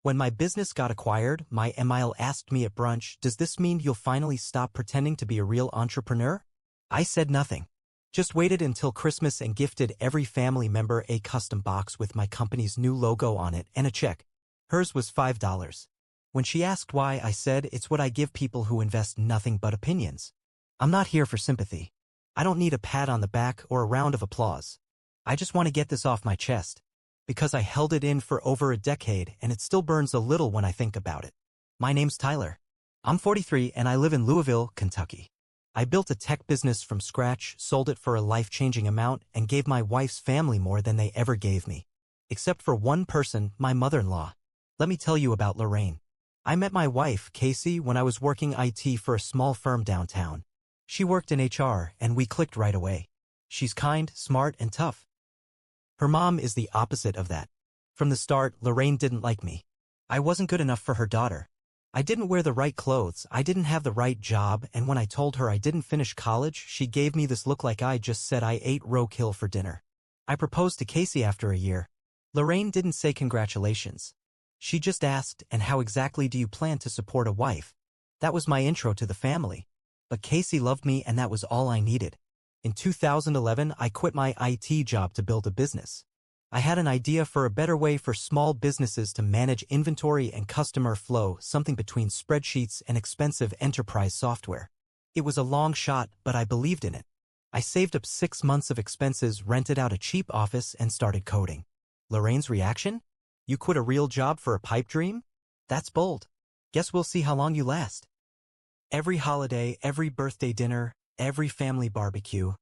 When my business got acquired, my Emile asked me at brunch, "Does this mean you'll finally stop pretending to be a real entrepreneur?" I said nothing. Just waited until Christmas and gifted every family member a custom box with my company's new logo on it and a check. Hers was $5. When she asked why, I said, "It's what I give people who invest nothing but opinions. I'm not here for sympathy. I don't need a pat on the back or a round of applause. I just want to get this off my chest, because I held it in for over a decade and it still burns a little when I think about it." My name's Tyler. I'm 43 and I live in Louisville, Kentucky. I built a tech business from scratch, sold it for a life-changing amount, and gave my wife's family more than they ever gave me. Except for one person, my mother-in-law. Let me tell you about Lorraine. I met my wife, Casey, when I was working IT for a small firm downtown. She worked in HR, and we clicked right away. She's kind, smart, and tough. Her mom is the opposite of that. From the start, Lorraine didn't like me. I wasn't good enough for her daughter. I didn't wear the right clothes, I didn't have the right job, and when I told her I didn't finish college, she gave me this look like I just said I ate roadkill for dinner. I proposed to Casey after a year. Lorraine didn't say congratulations. She just asked, "And how exactly do you plan to support a wife?" That was my intro to the family. But Casey loved me and that was all I needed. In 2011, I quit my IT job to build a business. I had an idea for a better way for small businesses to manage inventory and customer flow, something between spreadsheets and expensive enterprise software. It was a long shot, but I believed in it. I saved up 6 months of expenses, rented out a cheap office, and started coding. Lorraine's reaction? "You quit a real job for a pipe dream? That's bold. Guess we'll see how long you last." Every holiday, every birthday dinner, every family barbecue,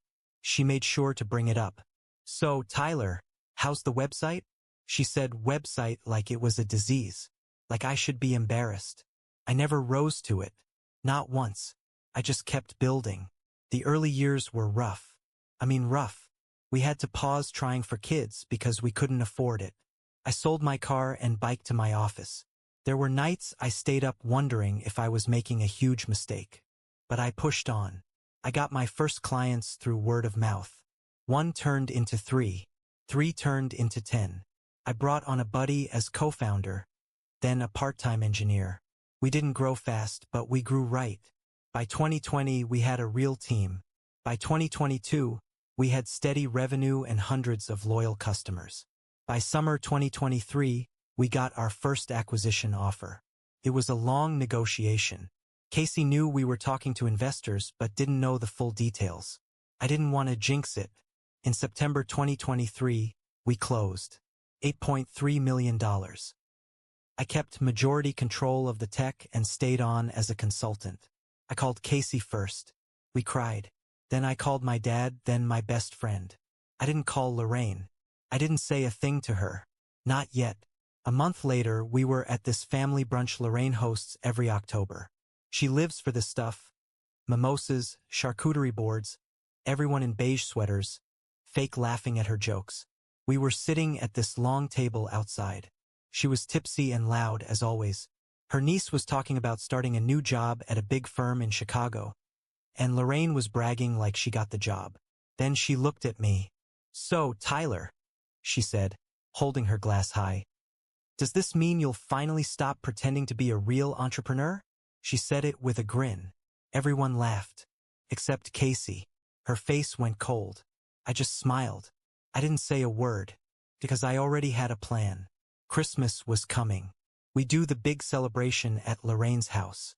she made sure to bring it up. "So, Tyler, how's the website?" She said website like it was a disease, like I should be embarrassed. I never rose to it. Not once. I just kept building. The early years were rough. Rough. We had to pause trying for kids because we couldn't afford it. I sold my car and biked to my office. There were nights I stayed up wondering if I was making a huge mistake. But I pushed on. I got my first clients through word of mouth. 1 turned into 3. 3 turned into 10. I brought on a buddy as co-founder, then a part-time engineer. We didn't grow fast, but we grew right. By 2020, we had a real team. By 2022, we had steady revenue and hundreds of loyal customers. By summer 2023, we got our first acquisition offer. It was a long negotiation. Casey knew we were talking to investors but didn't know the full details. I didn't want to jinx it. In September 2023, we closed $8.3 million. I kept majority control of the tech and stayed on as a consultant. I called Casey first. We cried. Then I called my dad, then my best friend. I didn't call Lorraine. I didn't say a thing to her. Not yet. A month later, we were at this family brunch Lorraine hosts every October. She lives for this stuff. Mimosas, charcuterie boards, everyone in beige sweaters, fake laughing at her jokes. We were sitting at this long table outside. She was tipsy and loud, as always. Her niece was talking about starting a new job at a big firm in Chicago. And Lorraine was bragging like she got the job. Then she looked at me. "So, Tyler," she said, holding her glass high, "does this mean you'll finally stop pretending to be a real entrepreneur?" She said it with a grin. Everyone laughed. Except Casey. Her face went cold. I just smiled. I didn't say a word, because I already had a plan. Christmas was coming. We do the big celebration at Lorraine's house.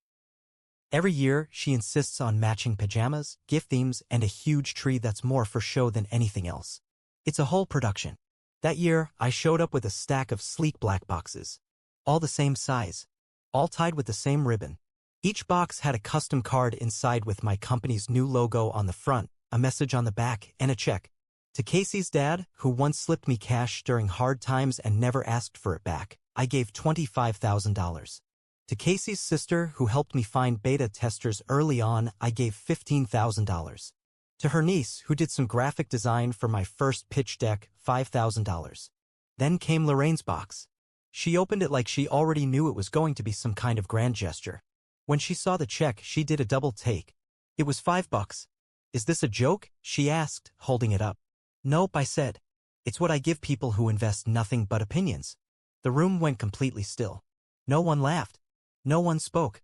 Every year, she insists on matching pajamas, gift themes, and a huge tree that's more for show than anything else. It's a whole production. That year, I showed up with a stack of sleek black boxes. All the same size. All tied with the same ribbon. Each box had a custom card inside with my company's new logo on the front, a message on the back, and a check. To Casey's dad, who once slipped me cash during hard times and never asked for it back, I gave $25,000. To Casey's sister, who helped me find beta testers early on, I gave $15,000. To her niece, who did some graphic design for my first pitch deck, $5,000. Then came Lorraine's box. She opened it like she already knew it was going to be some kind of grand gesture. When she saw the check, she did a double take. It was $5. "Is this a joke?" she asked, holding it up. "Nope," I said. "It's what I give people who invest nothing but opinions." The room went completely still. No one laughed. No one spoke.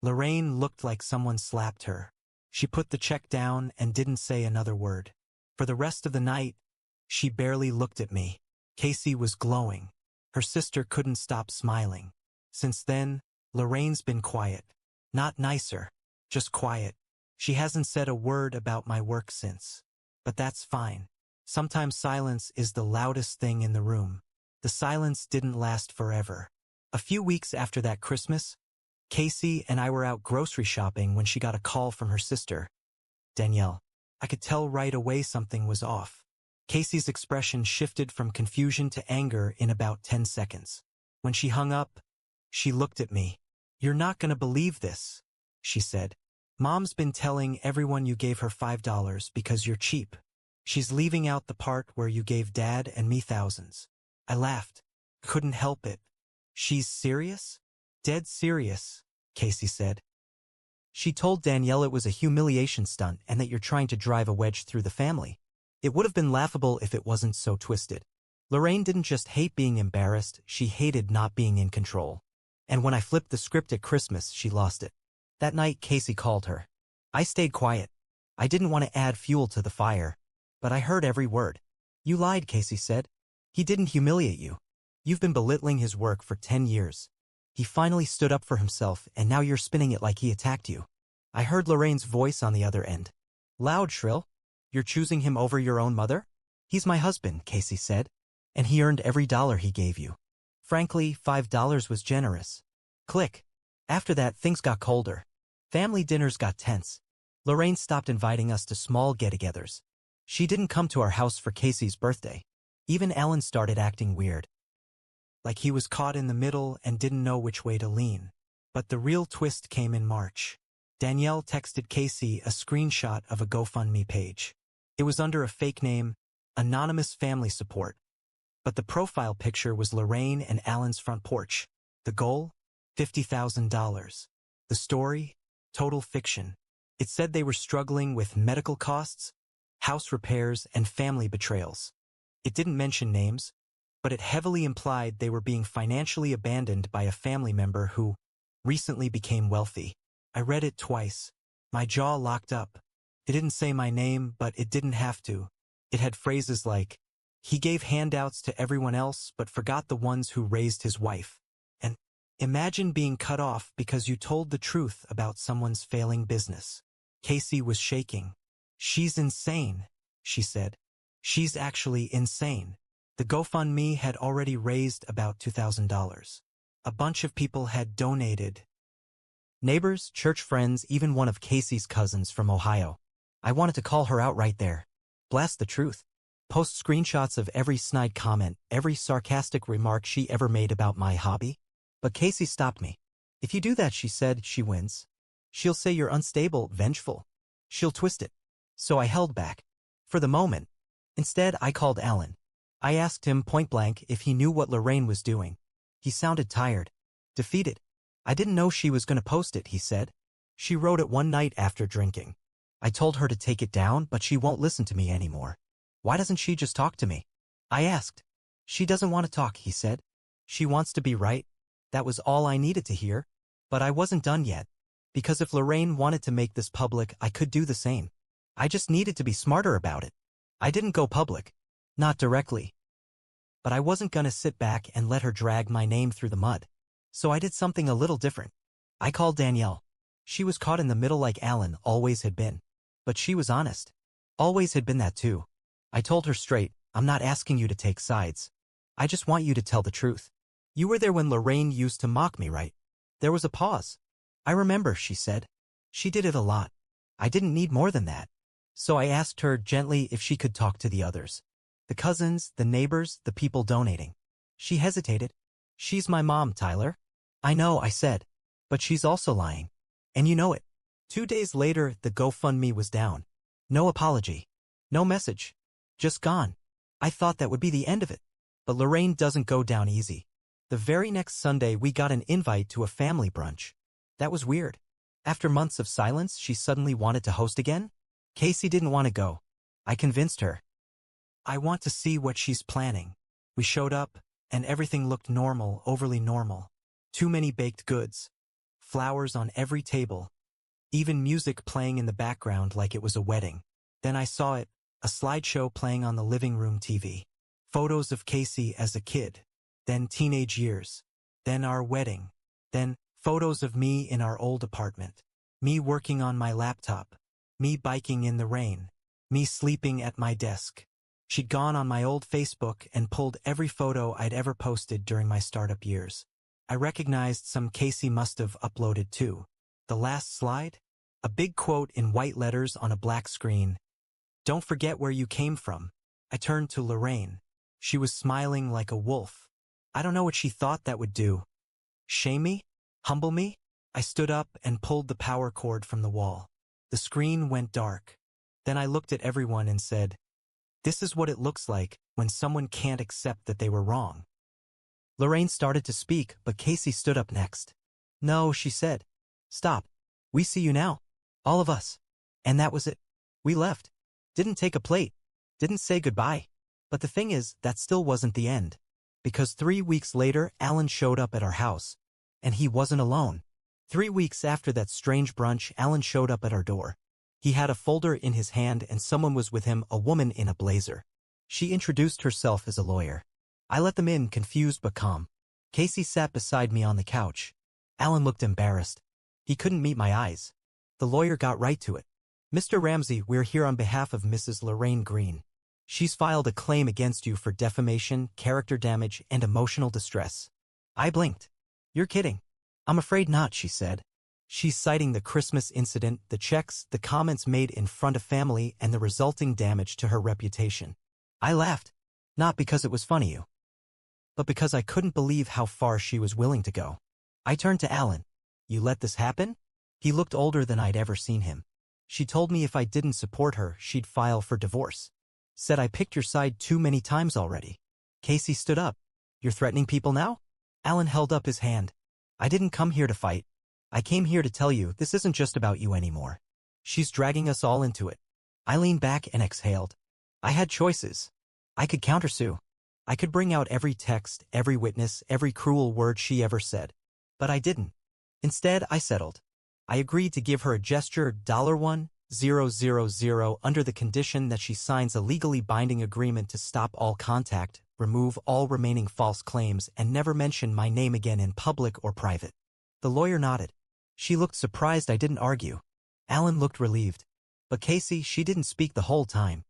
Lorraine looked like someone slapped her. She put the check down and didn't say another word. For the rest of the night, she barely looked at me. Casey was glowing. Her sister couldn't stop smiling. Since then, Lorraine's been quiet. Not nicer, just quiet. She hasn't said a word about my work since. But that's fine. Sometimes silence is the loudest thing in the room. The silence didn't last forever. A few weeks after that Christmas, Casey and I were out grocery shopping when she got a call from her sister, Danielle. I could tell right away something was off. Casey's expression shifted from confusion to anger in about 10 seconds. When she hung up, she looked at me. "You're not gonna believe this," she said. "Mom's been telling everyone you gave her $5 because you're cheap. She's leaving out the part where you gave Dad and me thousands." I laughed. Couldn't help it. "She's serious?" "Dead serious," Casey said. "She told Danielle it was a humiliation stunt and that you're trying to drive a wedge through the family. It would have been laughable if it wasn't so twisted." Lorraine didn't just hate being embarrassed, she hated not being in control. And when I flipped the script at Christmas, she lost it. That night, Casey called her. I stayed quiet. I didn't want to add fuel to the fire. But I heard every word. "You lied," Casey said. "He didn't humiliate you. You've been belittling his work for 10 years. He finally stood up for himself, and now you're spinning it like he attacked you." I heard Lorraine's voice on the other end. Loud, shrill. "You're choosing him over your own mother?" "He's my husband," Casey said. "And he earned every dollar he gave you. Frankly, $5 was generous." Click. After that, things got colder. Family dinners got tense. Lorraine stopped inviting us to small get-togethers. She didn't come to our house for Casey's birthday. Even Alan started acting weird. Like he was caught in the middle and didn't know which way to lean. But the real twist came in March. Danielle texted Casey a screenshot of a GoFundMe page. It was under a fake name, Anonymous Family Support. But the profile picture was Lorraine and Alan's front porch. The goal? $50,000. The story? Total fiction. It said they were struggling with medical costs, house repairs, and family betrayals. It didn't mention names, but it heavily implied they were being financially abandoned by a family member who recently became wealthy. I read it twice. My jaw locked up. It didn't say my name, but it didn't have to. It had phrases like, "He gave handouts to everyone else but forgot the ones who raised his wife." And imagine being cut off because you told the truth about someone's failing business. Casey was shaking. "She's insane," she said. "She's actually insane." The GoFundMe had already raised about $2,000. A bunch of people had donated. Neighbors, church friends, even one of Casey's cousins from Ohio. I wanted to call her out right there. Blast the truth. Post screenshots of every snide comment, every sarcastic remark she ever made about my hobby. But Casey stopped me. "If you do that," she said, "she wins. She'll say you're unstable, vengeful. She'll twist it." So I held back. For the moment. Instead, I called Alan. I asked him point blank if he knew what Lorraine was doing. He sounded tired. Defeated. "I didn't know she was going to post it," he said. "She wrote it one night after drinking. I told her to take it down, but she won't listen to me anymore. Why doesn't she just talk to me?" I asked. "She doesn't want to talk," he said. "She wants to be right." That was all I needed to hear. But I wasn't done yet. Because if Lorraine wanted to make this public, I could do the same. I just needed to be smarter about it. I didn't go public. Not directly. But I wasn't gonna sit back and let her drag my name through the mud. So I did something a little different. I called Danielle. She was caught in the middle like Alan always had been. But she was honest. Always had been that too. I told her straight, "I'm not asking you to take sides. I just want you to tell the truth. You were there when Lorraine used to mock me, right?" There was a pause. "I remember," she said. "She did it a lot. I didn't need more than that." So I asked her gently if she could talk to the others. The cousins, the neighbors, the people donating. She hesitated. "She's my mom, Tyler." "I know," I said. "But she's also lying. And you know it." 2 days later, the GoFundMe was down. No apology. No message. Just gone. I thought that would be the end of it. But Lorraine doesn't go down easy. The very next Sunday, we got an invite to a family brunch. That was weird. After months of silence, she suddenly wanted to host again? Casey didn't want to go. I convinced her. "I want to see what she's planning." We showed up, and everything looked normal, overly normal. Too many baked goods. Flowers on every table. Even music playing in the background like it was a wedding. Then I saw it, a slideshow playing on the living room TV. Photos of Casey as a kid. Then teenage years. Then our wedding. Then photos of me in our old apartment. Me working on my laptop. Me biking in the rain. Me sleeping at my desk. She'd gone on my old Facebook and pulled every photo I'd ever posted during my startup years. I recognized some Casey must have uploaded too. The last slide? A big quote in white letters on a black screen. Don't forget where you came from. I turned to Lorraine. She was smiling like a wolf. I don't know what she thought that would do. Shame me? Humble me? I stood up and pulled the power cord from the wall. The screen went dark. Then I looked at everyone and said, "This is what it looks like when someone can't accept that they were wrong." Lorraine started to speak, but Casey stood up next. "No," she said. "Stop. We see you now. All of us." And that was it. We left. Didn't take a plate. Didn't say goodbye. But the thing is, that still wasn't the end. Because 3 weeks later, Alan showed up at our house. And he wasn't alone. 3 weeks after that strange brunch, Alan showed up at our door. He had a folder in his hand and someone was with him, a woman in a blazer. She introduced herself as a lawyer. I let them in, confused but calm. Casey sat beside me on the couch. Alan looked embarrassed. He couldn't meet my eyes. The lawyer got right to it. "Mr. Ramsey, we're here on behalf of Mrs. Lorraine Green. She's filed a claim against you for defamation, character damage, and emotional distress." I blinked. "You're kidding." "I'm afraid not," she said. "She's citing the Christmas incident, the checks, the comments made in front of family, and the resulting damage to her reputation." I laughed. Not because it was funny, but because I couldn't believe how far she was willing to go. I turned to Alan. "You let this happen?" He looked older than I'd ever seen him. "She told me if I didn't support her, she'd file for divorce. Said I picked your side too many times already." Casey stood up. "You're threatening people now?" Alan held up his hand. "I didn't come here to fight. I came here to tell you this isn't just about you anymore. She's dragging us all into it." I leaned back and exhaled. I had choices. I could countersue. I could bring out every text, every witness, every cruel word she ever said. But I didn't. Instead, I settled. I agreed to give her a gesture $1,000 under the condition that she signs a legally binding agreement to stop all contact, remove all remaining false claims, and never mention my name again in public or private. The lawyer nodded. She looked surprised I didn't argue. Alan looked relieved. But Casey, she didn't speak the whole time.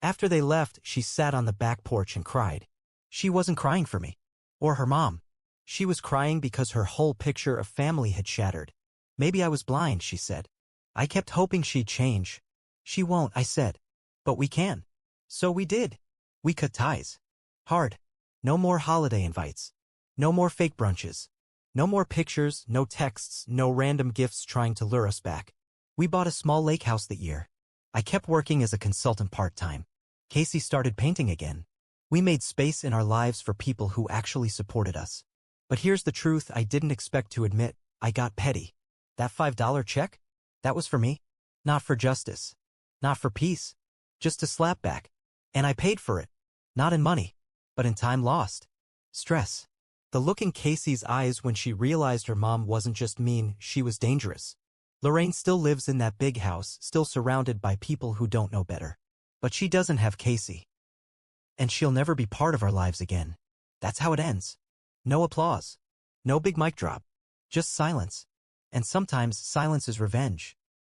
After they left, she sat on the back porch and cried. She wasn't crying for me. Or her mom. She was crying because her whole picture of family had shattered. "Maybe I was blind," she said. I kept hoping she'd change. "She won't," I said. "But we can." So we did. We cut ties. Hard. No more holiday invites. No more fake brunches. No more pictures, no texts, no random gifts trying to lure us back. We bought a small lake house that year. I kept working as a consultant part-time. Casey started painting again. We made space in our lives for people who actually supported us. But here's the truth I didn't expect to admit. I got petty. That $5 check? That was for me. Not for justice. Not for peace. Just a slapback. And I paid for it. Not in money, but in time lost. Stress. The look in Casey's eyes when she realized her mom wasn't just mean, she was dangerous. Lorraine still lives in that big house, still surrounded by people who don't know better. But she doesn't have Casey. And she'll never be part of our lives again. That's how it ends. No applause. No big mic drop. Just silence. And sometimes silence is revenge.